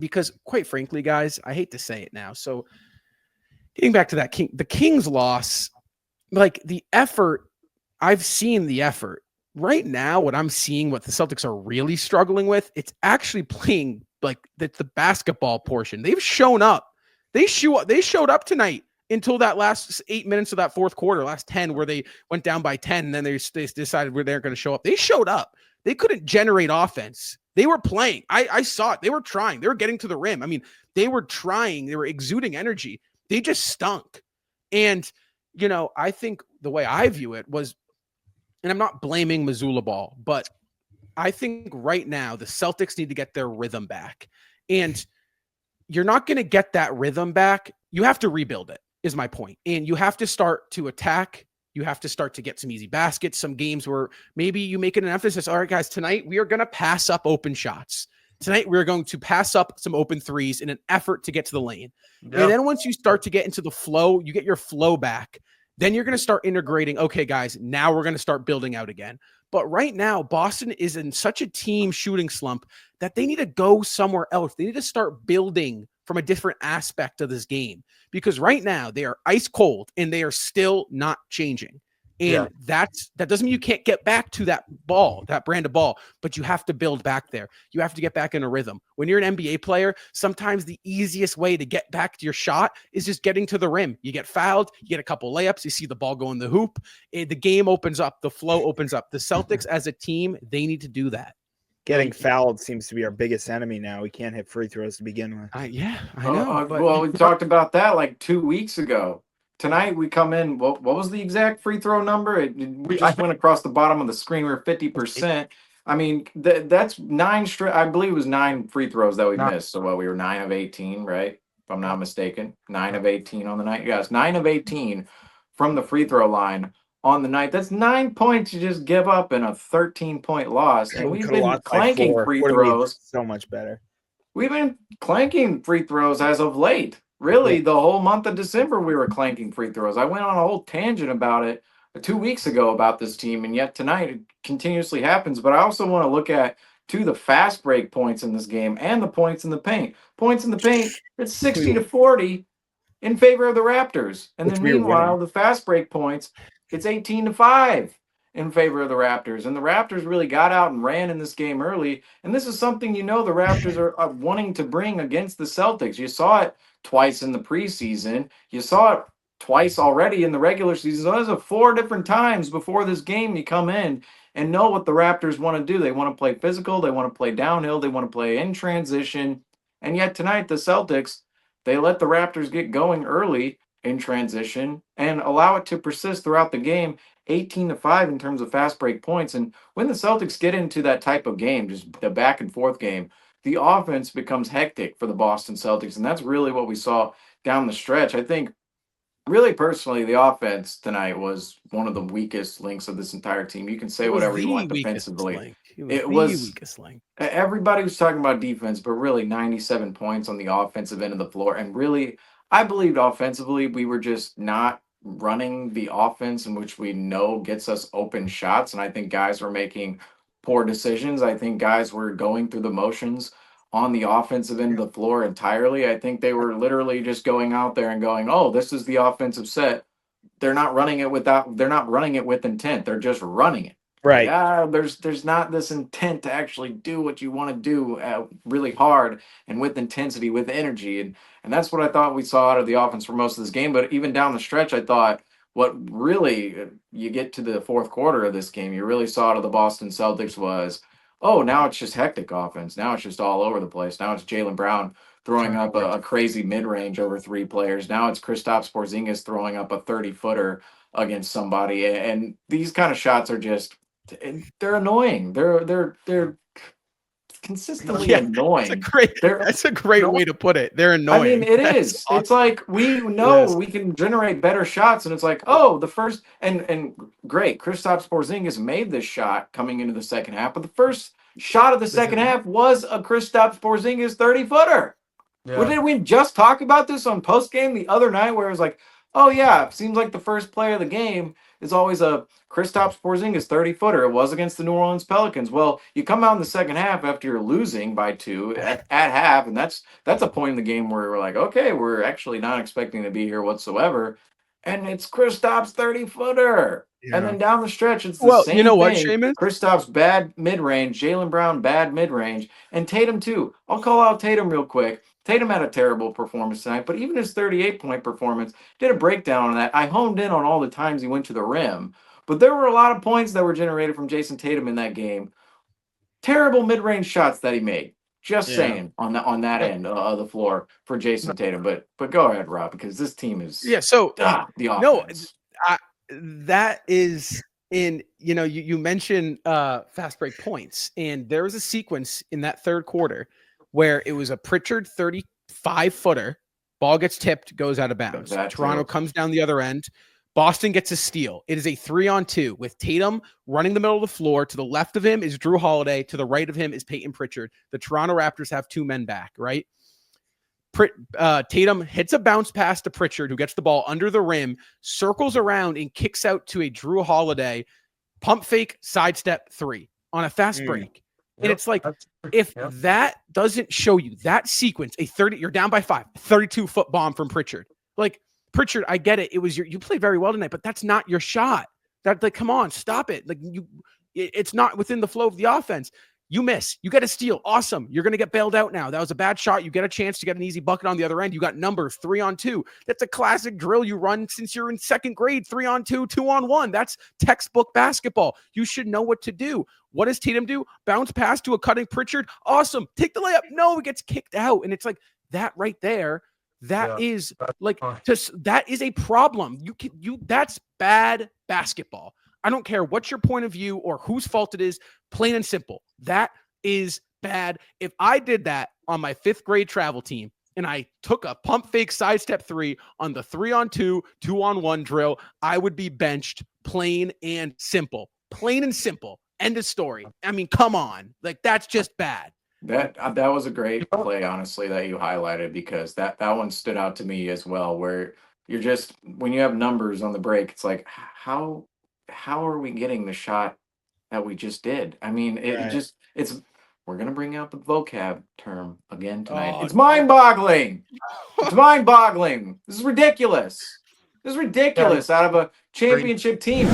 because quite frankly, guys, I hate to say it now. So getting back to that the Kings loss, like the effort, I've seen the effort. Right now, what I'm seeing, what the Celtics are really struggling with, it's actually playing like the basketball portion. They've shown up. They showed up tonight until that last 8 minutes of that fourth quarter, last 10, where they went down by 10, and then they decided where they're going to show up. They showed up. They couldn't generate offense. They were playing. I saw it. They were trying. They were getting to the rim. I mean, they were trying. They were exuding energy. They just stunk. And, I think the way I view it was, and I'm not blaming Missoula Ball, but I think right now the Celtics need to get their rhythm back. And you're not going to get that rhythm back. You have to rebuild it, is my point. And you have to start to attack. You have to start to get some easy baskets, some games where maybe you make it an emphasis. All right, guys, tonight we are going to pass up open shots. Tonight we're going to pass up some open threes in an effort to get to the lane. Yep. And then once you start to get into the flow, you get your flow back. Then you're going to start integrating. Okay, guys, now we're going to start building out again. But right now, Boston is in such a team shooting slump that they need to go somewhere else. They need to start building from a different aspect of this game, because right now they are ice cold and they are still not changing. And that doesn't mean you can't get back to that ball, that brand of ball, but you have to build back there. You have to get back in a rhythm. When you're an NBA player, sometimes the easiest way to get back to your shot is just getting to the rim. You get fouled, you get a couple layups, you see the ball go in the hoop, the game opens up, the flow opens up. The Celtics as a team, they need to do that. Getting fouled seems to be our biggest enemy now. We can't hit free throws to begin with. I know. Well, we talked about that like 2 weeks ago. Tonight we come in. What was the exact free throw number? We just went across the bottom of the screen. We're 50%. I mean, that's 9 straight. I believe it was 9 free throws that we missed. So we were 9 of 18, right? If I'm not mistaken, 9 of 18 on the night. Yes, 9 of 18 from the free throw line on the night. That's 9 points you just give up in a 13-point loss. And we've been clanking free throws. So much better. We've been clanking free throws as of late. Really, the whole month of December, we were clanking free throws. I went on a whole tangent about it 2 weeks ago about this team, and yet tonight it continuously happens. But I also want to look at, the fast break points in this game and the points in the paint. Points in the paint, it's 60-40 in favor of the Raptors. And then meanwhile, the fast break points, it's 18-5 in favor of the Raptors. And the Raptors really got out and ran in this game early. And this is something the Raptors are wanting to bring against the Celtics. You saw it twice in the preseason. You saw it twice already in the regular season. So there's 4 different times before this game you come in and know what the Raptors want to do. They want to play physical. They want to play downhill. They want to play in transition. And yet tonight, the Celtics, they let the Raptors get going early in transition and allow it to persist throughout the game, 18-5 in terms of fast break points. And when the Celtics get into that type of game, just the back and forth game, the offense becomes hectic for the Boston Celtics. And that's really what we saw down the stretch. I think, really personally, the offense tonight was one of the weakest links of this entire team. You can say whatever you want defensively. It was the weakest link. Everybody was talking about defense, but really 97 points on the offensive end of the floor. And really, I believed offensively we were just not running the offense in which we know gets us open shots. And I think guys were making poor decisions. I think guys were going through the motions on the offensive end of the floor entirely. I think they were literally just going out there and going, oh, this is the offensive set. They're not running it with intent. They're just running it. Right. There's not this intent to actually do what you want to do really hard and with intensity, with energy. And that's what I thought we saw out of the offense for most of this game. But even down the stretch, I thought what really you get to the fourth quarter of this game, you really saw out of the Boston Celtics was, oh, now it's just hectic offense. Now it's just all over the place. Now it's Jaylen Brown throwing up a crazy mid-range over 3 players. Now it's Kristaps Porzingis throwing up a 30-footer against somebody. And these kind of shots are just, they're annoying. They're consistently annoying. That's a great way to put it. They're annoying. I mean, it is. Awesome. It's like we know we can generate better shots, and it's like, oh, the first and great. Kristaps Porzingis made this shot coming into the second half, but the first shot of the second half was a Kristaps Porzingis 30-footer. Yeah. Well, did we just talk about this on Postgame the other night, where it was like, oh yeah, it seems like the first play of the game is always a Kristaps Porzingis 30-footer. It was against the New Orleans Pelicans. Well, you come out in the second half after you're losing by 2 at half, and that's a point in the game where we're like, okay, we're actually not expecting to be here whatsoever, and it's Kristaps 30-footer. And then down the stretch, it's the Well, same you know what, thing. Seamus? Kristaps bad mid-range, Jaylen Brown bad mid-range, and Tatum too. I'll call out Tatum real quick. Tatum had a terrible performance tonight, but even his 38-point performance did a breakdown on that. I honed in on all the times he went to the rim, but there were a lot of points that were generated from Jason Tatum in that game. Terrible mid-range shots that he made. Just saying on that end of the floor for Jason Tatum. But go ahead, Rob, because this team is So the no, offense. that is in, you mentioned fast break points, and there was a sequence in that third quarter where it was a Pritchard 35-footer, ball gets tipped, goes out of bounds. Toronto comes down the other end. Boston gets a steal. It is a 3-on-2 with Tatum running the middle of the floor. To the left of him is Drew Holiday. To the right of him is Peyton Pritchard. The Toronto Raptors have 2 men back, right? Tatum hits a bounce pass to Pritchard, who gets the ball under the rim, circles around and kicks out to a Drew Holiday pump fake sidestep 3 on a fast break. And it's like, if that doesn't show you that sequence, you're down by 5, 32-foot bomb from Pritchard. Like, Pritchard, I get it. It was you played very well tonight, but that's not your shot. Come on, stop it. It's not within the flow of the offense. You miss. You get a steal. Awesome. You're going to get bailed out now. That was a bad shot. You get a chance to get an easy bucket on the other end. You got numbers 3-on-2. That's a classic drill you run since you're in second grade. 3-on-2, 2-on-1. That's textbook basketball. You should know what to do. What does Tatum do? Bounce pass to a cutting Pritchard. Awesome. Take the layup. No, it gets kicked out. And it's like that right there. That is a problem. That's bad basketball. I don't care what your point of view or whose fault it is, plain and simple. That is bad. If I did that on my 5th grade travel team and I took a pump fake sidestep 3 on the 3-on-2, 2-on-1 drill, I would be benched, plain and simple. Plain and simple. End of story. I mean, come on. That's just bad. That was a great play, honestly, that you highlighted, because that one stood out to me as well, where you're just, when you have numbers on the break, it's like, how are we getting the shot that we just did? I mean, we're going to bring out the vocab term again tonight. It's mind-boggling. It's mind-boggling. This is ridiculous. Out of a championship team.